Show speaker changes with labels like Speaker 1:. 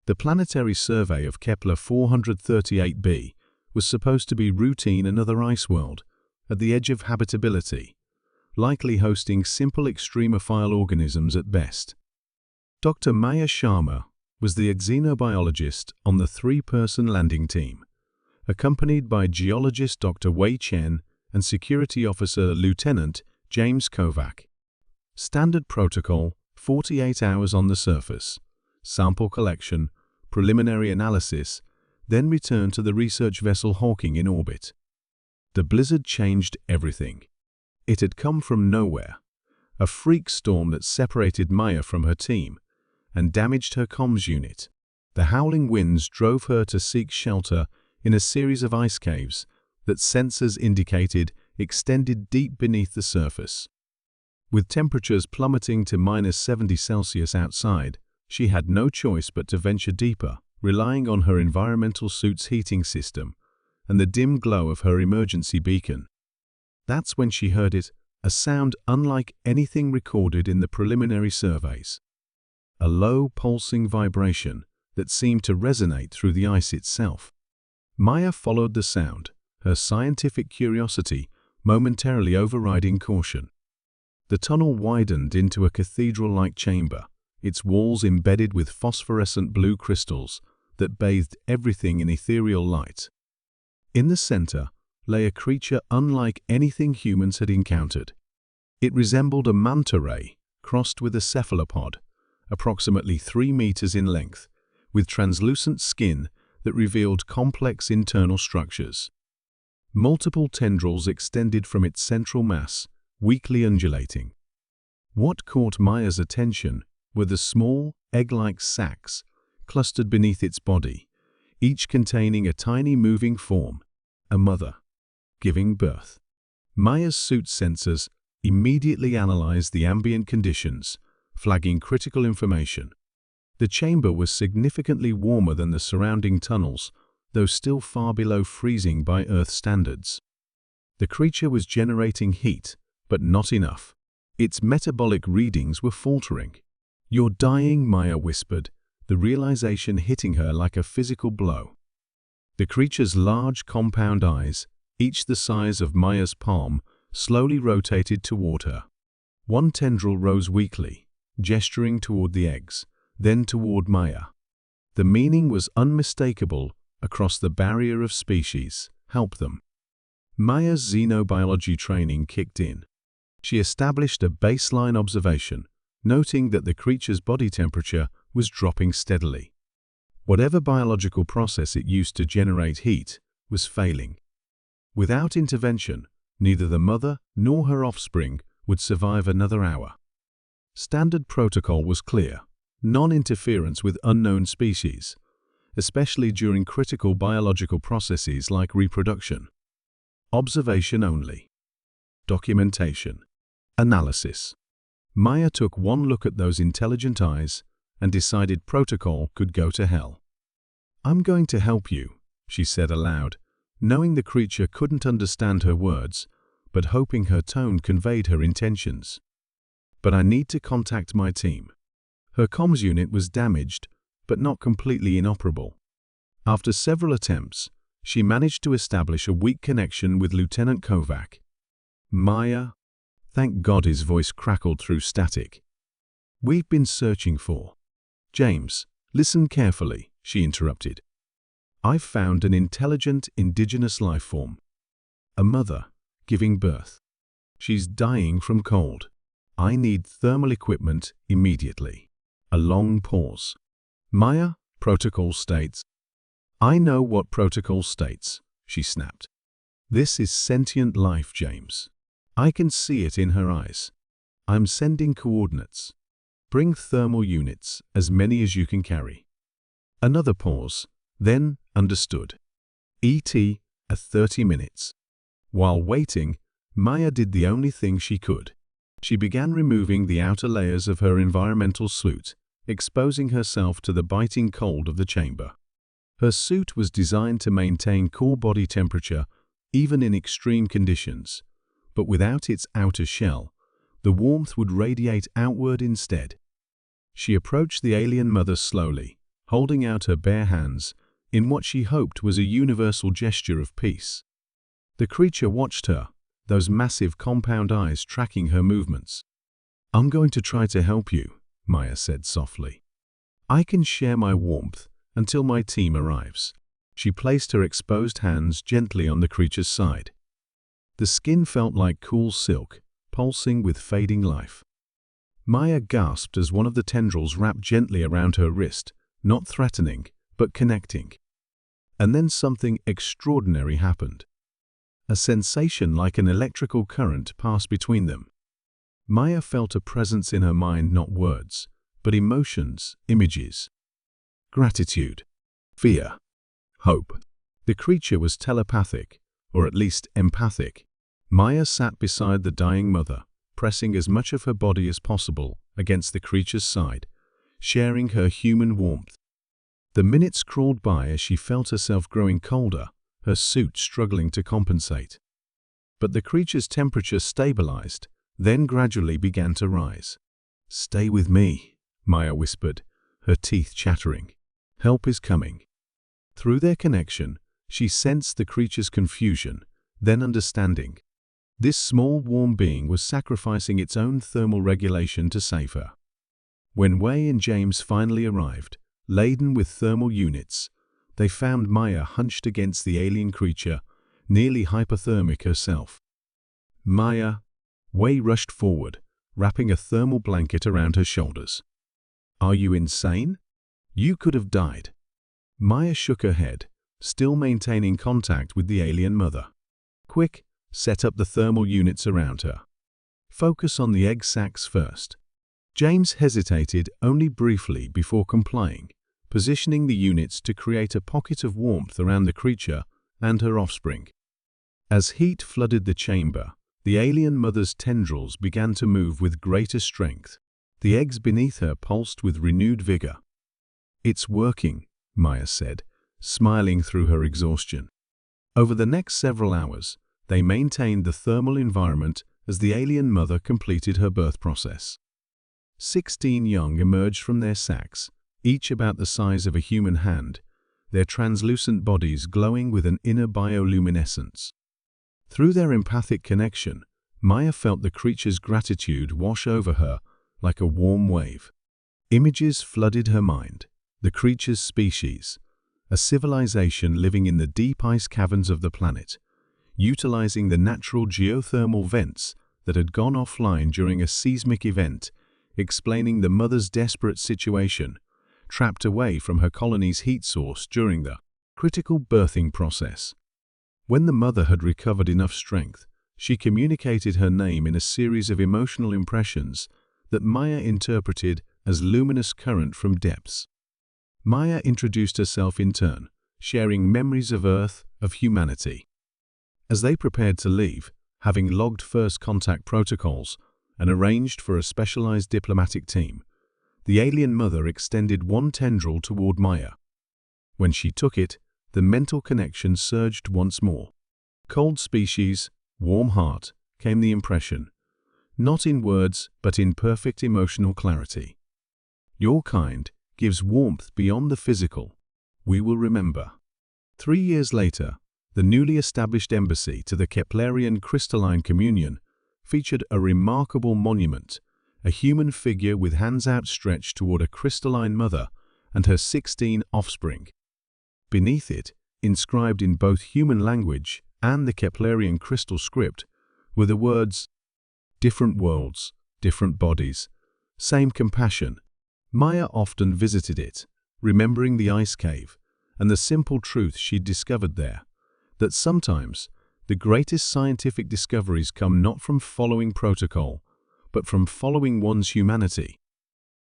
Speaker 1: The planetary survey of Kepler 438b was supposed to be routine another ice world, at the edge of habitability, likely hosting simple extremophile organisms at best. Dr. Maya Sharma was the xenobiologist on the three-person landing team, accompanied by geologist Dr. Wei Chen and security officer Lieutenant James Kovac. Standard protocol: 48 hours on the surface, sample collection, preliminary analysis, then return to the research vessel Hawking in orbit. The blizzard changed everything. It had come from nowhere, a freak storm that separated Maya from her team and damaged her comms unit. The howling winds drove her to seek shelter in a series of ice caves that sensors indicated extended deep beneath the surface. With temperatures plummeting to -70°C outside, she had no choice but to venture deeper, relying on her environmental suit's heating system and the dim glow of her emergency beacon. That's when she heard it, a sound unlike anything recorded in the preliminary surveys. A low, pulsing vibration that seemed to resonate through the ice itself. Maya followed the sound, her scientific curiosity momentarily overriding caution. The tunnel widened into a cathedral-like chamber, its walls embedded with phosphorescent blue crystals that bathed everything in ethereal light. In the center lay a creature unlike anything humans had encountered. It resembled a manta ray crossed with a cephalopod, approximately 3 meters in length, with translucent skin that revealed complex internal structures. Multiple tendrils extended from its central mass, weakly undulating. What caught Maya's attention were the small, egg-like sacs clustered beneath its body, each containing a tiny moving form, a mother, giving birth. Maya's suit sensors immediately analyzed the ambient conditions, flagging critical information. The chamber was significantly warmer than the surrounding tunnels, though still far below freezing by Earth standards. The creature was generating heat, but not enough. Its metabolic readings were faltering. "You're dying," Maya whispered, the realization hitting her like a physical blow. The creature's large, compound eyes, each the size of Maya's palm, slowly rotated toward her. One tendril rose weakly, gesturing toward the eggs, then toward Maya. The meaning was unmistakable across the barrier of species. Help them. Maya's xenobiology training kicked in. She established a baseline observation, noting that the creature's body temperature was dropping steadily. Whatever biological process it used to generate heat was failing. Without intervention, neither the mother nor her offspring would survive another hour. Standard protocol was clear: non-interference with unknown species, especially during critical biological processes like reproduction. Observation only. Documentation. Analysis. Maya took one look at those intelligent eyes and decided protocol could go to hell. "I'm going to help you," she said aloud, knowing the creature couldn't understand her words, but hoping her tone conveyed her intentions. "But I need to contact my team." Her comms unit was damaged, but not completely inoperable. After several attempts, she managed to establish a weak connection with Lieutenant Kovac. "Maya," thank God his voice crackled through static, "we've been searching for—" "James, listen carefully," she interrupted. "I've found an intelligent indigenous life form. A mother, giving birth. She's dying from cold. I need thermal equipment immediately." A long pause. "Maya, protocol states—" "I know what protocol states," she snapped. "This is sentient life, James. I can see it in her eyes. I'm sending coordinates. Bring thermal units, as many as you can carry." Another pause, then understood. ET at 30 minutes. While waiting, Maya did the only thing she could. She began removing the outer layers of her environmental suit, exposing herself to the biting cold of the chamber. Her suit was designed to maintain core body temperature even in extreme conditions, but without its outer shell, the warmth would radiate outward instead. She approached the alien mother slowly, holding out her bare hands in what she hoped was a universal gesture of peace. The creature watched her, those massive compound eyes tracking her movements. "I'm going to try to help you," Maya said softly. "I can share my warmth until my team arrives." She placed her exposed hands gently on the creature's side. The skin felt like cool silk, pulsing with fading life. Maya gasped as one of the tendrils wrapped gently around her wrist, not threatening, but connecting. And then something extraordinary happened. A sensation like an electrical current passed between them. Maya felt a presence in her mind, not words, but emotions, images. Gratitude, fear, hope. The creature was telepathic, or at least empathic. Maya sat beside the dying mother, pressing as much of her body as possible against the creature's side, sharing her human warmth. The minutes crawled by as she felt herself growing colder, her suit struggling to compensate. But the creature's temperature stabilized, then gradually began to rise. "Stay with me," Maya whispered, her teeth chattering. "Help is coming." Through their connection, she sensed the creature's confusion, then understanding. This small, warm being was sacrificing its own thermal regulation to save her. When Wei and James finally arrived, laden with thermal units, they found Maya hunched against the alien creature, nearly hypothermic herself. "Maya," Wei rushed forward, wrapping a thermal blanket around her shoulders. "Are you insane? You could have died." Maya shook her head, still maintaining contact with the alien mother. "Quick, set up the thermal units around her. Focus on the egg sacs first." James hesitated only briefly before complying, positioning the units to create a pocket of warmth around the creature and her offspring. As heat flooded the chamber, the alien mother's tendrils began to move with greater strength. The eggs beneath her pulsed with renewed vigor. "It's working," Maya said, smiling through her exhaustion. Over the next several hours, they maintained the thermal environment as the alien mother completed her birth process. 16 young emerged from their sacs, each about the size of a human hand, their translucent bodies glowing with an inner bioluminescence. Through their empathic connection, Maya felt the creature's gratitude wash over her like a warm wave. Images flooded her mind. The creature's species, a civilization living in the deep ice caverns of the planet, utilizing the natural geothermal vents that had gone offline during a seismic event, explaining the mother's desperate situation, trapped away from her colony's heat source during the critical birthing process. When the mother had recovered enough strength, she communicated her name in a series of emotional impressions that Maya interpreted as luminous current from depths. Maya introduced herself in turn, sharing memories of Earth, of humanity. As they prepared to leave, having logged first contact protocols and arranged for a specialized diplomatic team, the alien mother extended one tendril toward Maya. When she took it, the mental connection surged once more. "Cold species, warm heart," came the impression, not in words but in perfect emotional clarity. "Your kind gives warmth beyond the physical. We will remember." 3 years later, the newly established embassy to the Keplerian crystalline communion featured a remarkable monument, a human figure with hands outstretched toward a crystalline mother and her 16 offspring. Beneath it, inscribed in both human language and the Keplerian crystal script, were the words, "Different worlds, different bodies, same compassion." Maya often visited it, remembering the ice cave and the simple truth she'd discovered there, that sometimes the greatest scientific discoveries come not from following protocol, but from following one's humanity.